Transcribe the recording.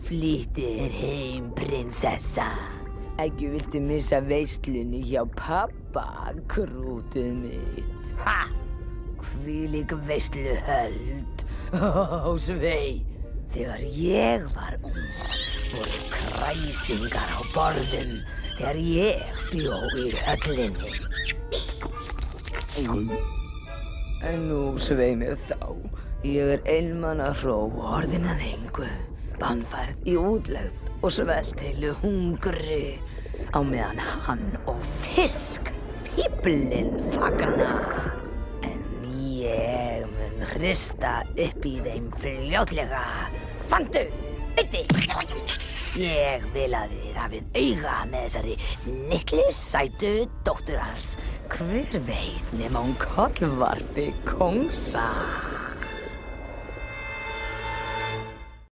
Flýttu þér heim, prinsessa. Ekki viltu missa veislunni hjá pabba, krútið mitt. Ha! Hvílík veisluhöld. Ó, svei. Þegar ég var ung, voru kræsingar á borðum þegar ég bjó í höllinni. En nú svei mér þá. Ég einmana hró orðin að engu. Bannfærð í útlegð og sveltheilu hungri á meðan hann og fiskfíflinn fagna. En ég mun hrista upp í þeim fljótlega. Fandu, bytti! Ég vil að þið hafið auga með þessari litlu sætu dóttur hans. Hver veit nema hún kollvarpi kóngsa.